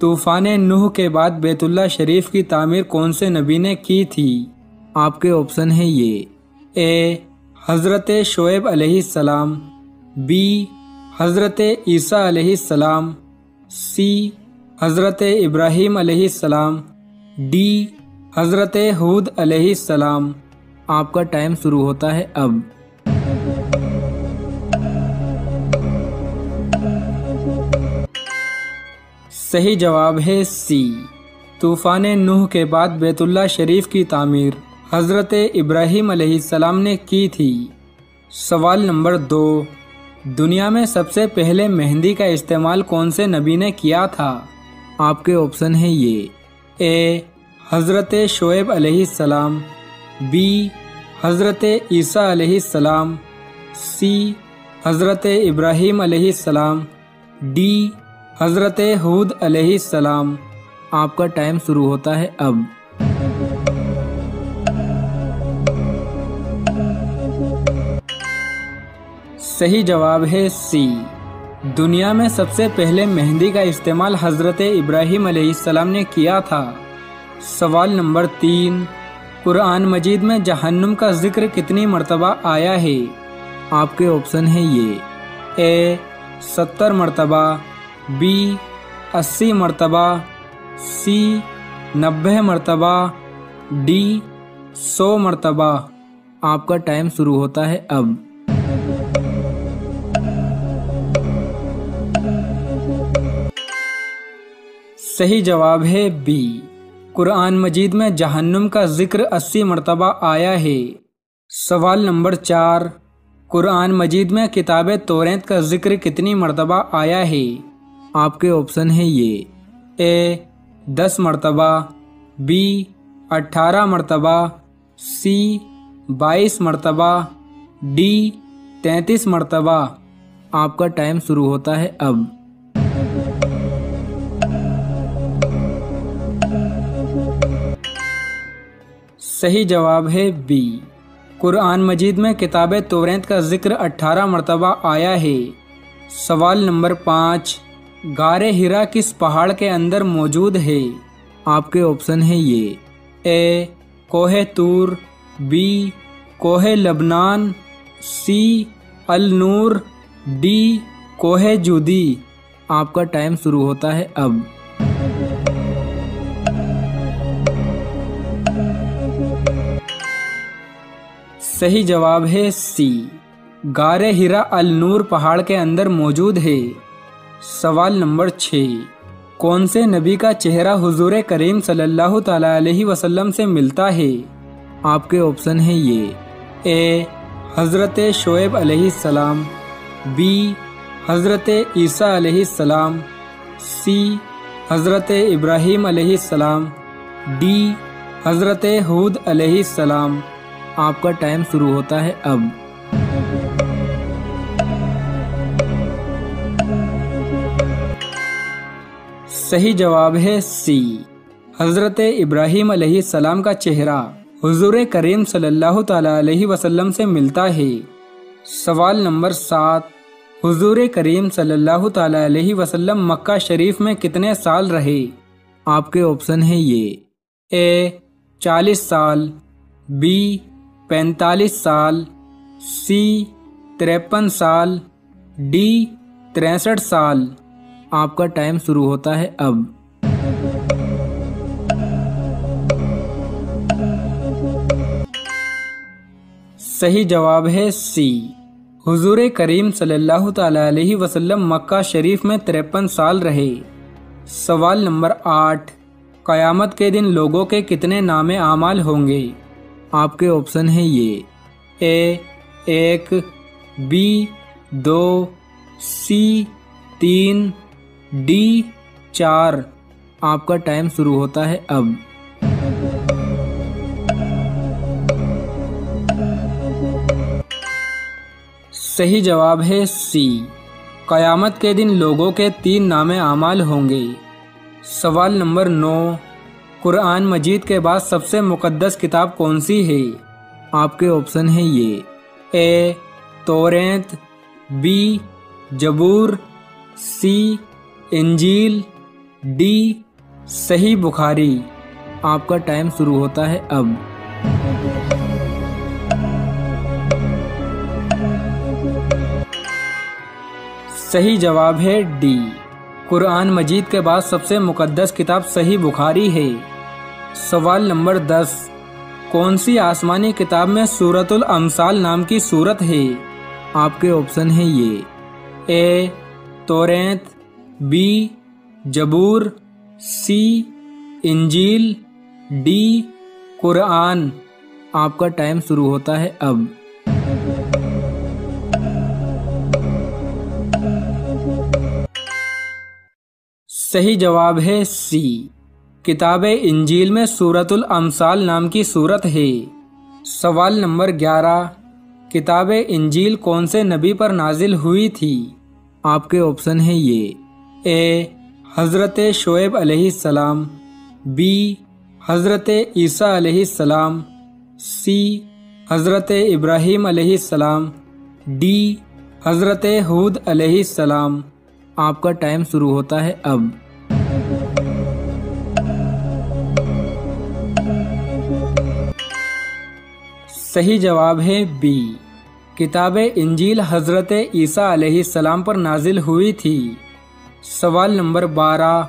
तूफान नूह के बाद बैतुल्लाह शरीफ की तामीर कौन से नबी ने की थी? आपके ऑप्शन है ये। ए हज़रत शोएब अलैहिस्सलाम, बी हज़रत ईसा अलैहिस्सलाम, सी हज़रत इब्राहीम अलैहिस्सलाम, डी हज़रत हूद अलैहिस्सलाम। आपका टाइम शुरू होता है अब। सही जवाब है सी। तूफान नूह के बाद बैतुल्लाह शरीफ की तामीर हज़रत इब्राहीम अलैहिस्सलाम ने की थी। सवाल नंबर 2, दुनिया में सबसे पहले मेहंदी का इस्तेमाल कौन से नबी ने किया था? आपके ऑप्शन है ये। ए हज़रत शोएब अलैहिस्सलाम, बी हज़रत ईसा अलैहिस्सलाम, सी हज़रत इब्राहीम अलैहिस्सलाम, डी हज़रत हूद अलैहिस्सलाम। आपका टाइम शुरू होता है अब। सही जवाब है सी। दुनिया में सबसे पहले मेहंदी का इस्तेमाल हज़रत इब्राहीम अलैहिस्सलाम ने किया था। सवाल नंबर 3, कुरान मजीद में जहन्नुम का जिक्र कितनी मर्तबा आया है? आपके ऑप्शन है ये। ए 70 मर्तबा, बी 80 मर्तबा, सी 90 मर्तबा, डी 100 मर्तबा। आपका टाइम शुरू होता है अब। सही जवाब है बी। कुरान मजीद में जहन्नुम का जिक्र 80 मर्तबा आया है। सवाल नंबर 4, कुरान मजीद में किताब तौरात का जिक्र कितनी मर्तबा आया है? आपके ऑप्शन है ये। ए 10 मर्तबा, बी 18 मर्तबा, सी 22 मर्तबा, डी 33 मर्तबा। आपका टाइम शुरू होता है अब। सही जवाब है बी। कुरान मजीद में किताब तौरात का जिक्र 18 मर्तबा आया है। सवाल नंबर 5, गारे हिरा किस पहाड़ के अंदर मौजूद है? आपके ऑप्शन है ये। ए कोहे तूर, बी कोहे लबनान, सी अल नूर, डी कोहे जूदी। आपका टाइम शुरू होता है अब। सही जवाब है सी। गारे हिरा अल नूर पहाड़ के अंदर मौजूद है। सवाल नंबर 6, कौन से नबी का चेहरा हुजूर करीम सल्लल्लाहु तआला अलैहि वसल्लम से मिलता है? आपके ऑप्शन है ये। ए हज़रत शोएब अलैहिस्सलाम, बी हज़रत ईसा अलैहिस्सलाम, सी हज़रत इब्राहीम अलैहिस्सलाम, डी हज़रत हूद अलैहिस्सलाम। आपका टाइम शुरू होता है अब। सही जवाब है सी। हज़रत इब्राहीम अलैहिस्सलाम का चेहरा हुजूर करीम सल्लल्लाहु तआला अलैहि वसल्लम से मिलता है। सवाल नंबर 7, हुजूर करीम सल्लल्लाहु तआला अलैहि वसल्लम मक्का शरीफ में कितने साल रहे? आपके ऑप्शन है ये। ए 40 साल, बी 45 साल, सी 53 साल, डी 63 साल। आपका टाइम शुरू होता है अब। सही जवाब है सी। हुजूर करीम सल्लल्लाहु तआला अलैहि वसल्लम मक्का शरीफ में 53 साल रहे। सवाल नंबर 8, क़यामत के दिन लोगों के कितने नामे आमाल होंगे? आपके ऑप्शन है ये। ए 1, बी 2, सी 3, डी 4। आपका टाइम शुरू होता है अब। सही जवाब है सी। क़यामत के दिन लोगों के 3 नामे आमाल होंगे। सवाल नंबर 9, कुरान मजीद के बाद सबसे मुक़द्दस किताब कौन सी है? आपके ऑप्शन है ये। ए तौरात, बी जबूर, सी इंजील, डी सही बुखारी। आपका टाइम शुरू होता है अब। सही जवाब है डी। कुरान मजीद के बाद सबसे मुकद्दस किताब सही बुखारी है। सवाल नंबर 10, कौन सी आसमानी किताब में सूरतुल अमसाल नाम की सूरत है? आपके ऑप्शन है ये, ए तौरेत, बी जबूर, सी इंजील, डी कुरान। आपका टाइम शुरू होता है अब। सही जवाब है सी। किताब इंजील में सूरतुल अमसाल नाम की सूरत है। सवाल नंबर 11, किताब इंजील कौन से नबी पर नाजिल हुई थी? आपके ऑप्शन है ये, ए हज़रत शोएब अलैहिस्सलाम, बी हज़रत ईसा अलैहिस्सलाम, सी हज़रत इब्राहीम अलैहिस्सलाम, डी हज़रत हूद अलैहिस्सलाम। आपका टाइम शुरू होता है अब। सही जवाब है बी। किताब इंजील हज़रत ईसा अलैहिस्सलाम पर नाजिल हुई थी। सवाल नंबर 12,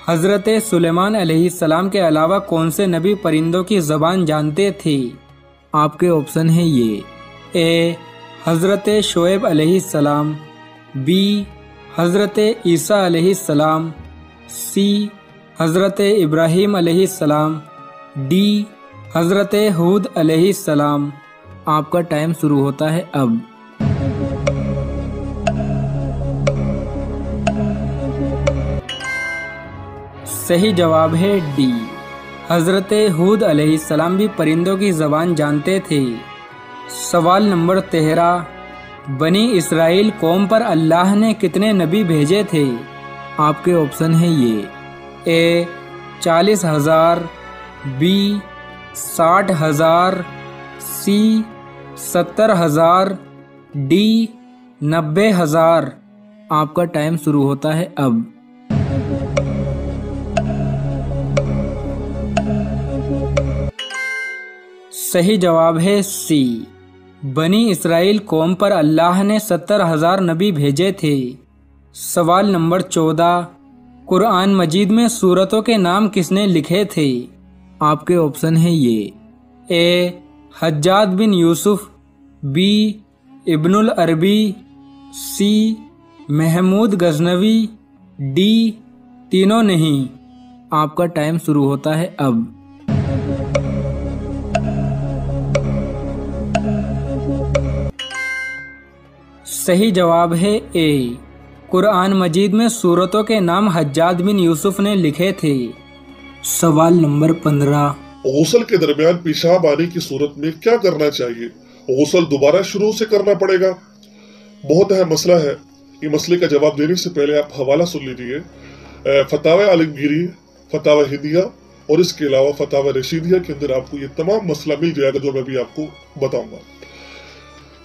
हज़रत सुलेमान अलैहिस्सलाम के अलावा कौन से नबी परिंदों की ज़बान जानते थे? आपके ऑप्शन है ये, ए हज़रत शोएब अलैहिस्सलाम, बी हज़रत ईसा अलैहिस्सलाम, सी हज़रत इब्राहीम अलैहिस्सलाम, डी हज़रत हूद अलैहिस्सलाम। आपका टाइम शुरू होता है अब। सही जवाब है डी। हज़रत हूद अलैहिस्सलाम भी परिंदों की ज़बान जानते थे। सवाल नंबर 13, बनी इसराइल कौम पर अल्लाह ने कितने नबी भेजे थे? आपके ऑप्शन है ये, ए 40,000, बी 60,000, सी 70,000, डी 90,000। आपका टाइम शुरू होता है अब। सही जवाब है सी। बनी इसराइल कौम पर अल्लाह ने 70,000 नबी भेजे थे। सवाल नंबर 14, कुरान मजीद में सूरतों के नाम किसने लिखे थे? आपके ऑप्शन है ये, ए हज्जाज बिन यूसुफ, बी इब्नुल अरबी, सी महमूद गजनवी, डी तीनों नहीं। आपका टाइम शुरू होता है अब। सही जवाब है ए। कुरान मजीद में सूरतों के नाम हज्जाज बिन यूसुफ ने लिखे थे। सवाल नंबर 15, गुस्ल के दरमियान पेशाब आने की सूरत में क्या करना चाहिए? गुस्ल दोबारा शुरू से करना पड़ेगा? बहुत अहम मसला है। ये मसले का जवाब देने से पहले आप हवाला सुन लीजिए। फतावा आलमगीरी, फतावा हिंदिया और इसके अलावा फतावा रशीदिया के अंदर आपको ये तमाम मसला मिल जाएगा जो मैं भी आपको बताऊंगा।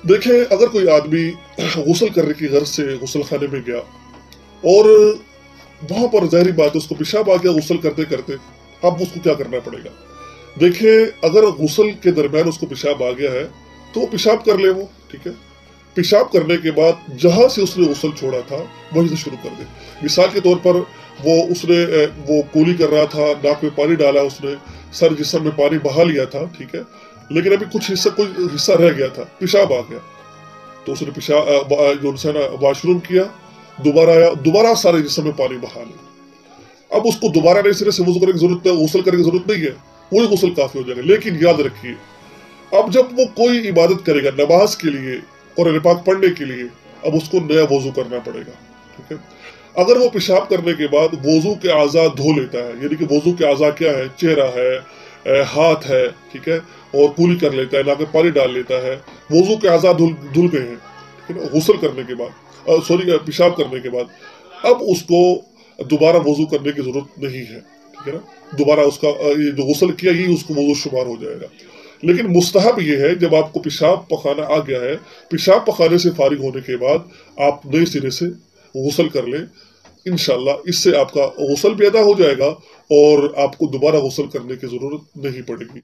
देखें, अगर कोई आदमी गुस्ल करने की गर्ज से गुस्ल खाने में गया और वहां पर ज़ाहिरी बात है उसको पेशाब आ गया गुस्ल करते करते, अब उसको क्या करना पड़ेगा? देखिए, अगर गुस्ल के दरमियान उसको पेशाब आ गया है तो वो पेशाब कर ले, वो ठीक है। पेशाब करने के बाद जहां से उसने गुस्ल छोड़ा था वहीं से शुरू कर दे। मिसाल के तौर पर वो कूली कर रहा था, नाक में पानी डाला उसने, सर जिस्म में पानी बहा लिया था, ठीक है, लेकिन अभी कोई हिस्सा रह गया था, पेशाब आ गया तो उसने पेशाब वॉशरूम किया, दोबारा आया, दोबारा सारे जिस्म में पानी बहा लिया। अब उसको दोबारा नए सिरे से वुज़ू करने की जरूरत है, गुस्ल करने की जरूरत नहीं है, वही गुस्ल काफी हो जाएगा। लेकिन याद रखिए, अब जब वो कोई इबादत करेगा नमाज के लिए और पाक पढ़ने के लिए, अब उसको नया वुज़ू करना पड़ेगा, ठीक है। अगर वो पेशाब करने के बाद वुज़ू के आज़ा धो लेता है, यानी कि वुज़ू के आज़ा क्या है, चेहरा है, हाथ है, ठीक है, और कुली कर लेता है, नाक में पानी डाल लेता है, वुज़ू के आज़ा धुल गए हैं, ठीक है ना, गुस्ल करने के बाद, पेशाब करने के बाद, अब उसको दोबारा वुज़ू करने की जरूरत नहीं है, ठीक है ना। दोबारा उसका ये जो गुस्ल किया ये उसको वुज़ू शुमार हो जाएगा। लेकिन मुस्तहब ये है, जब आपको पेशाब पखाना आ गया है, पेशाब पखाने से फारिग होने के बाद आप नए सिरे से गुस्ल कर लें, انشاءاللہ اس سے آپ کا غسل بھی ادا ہو جائے گا اور آپ کو دوبارہ غسل کرنے کی ضرورت نہیں پڑے گی۔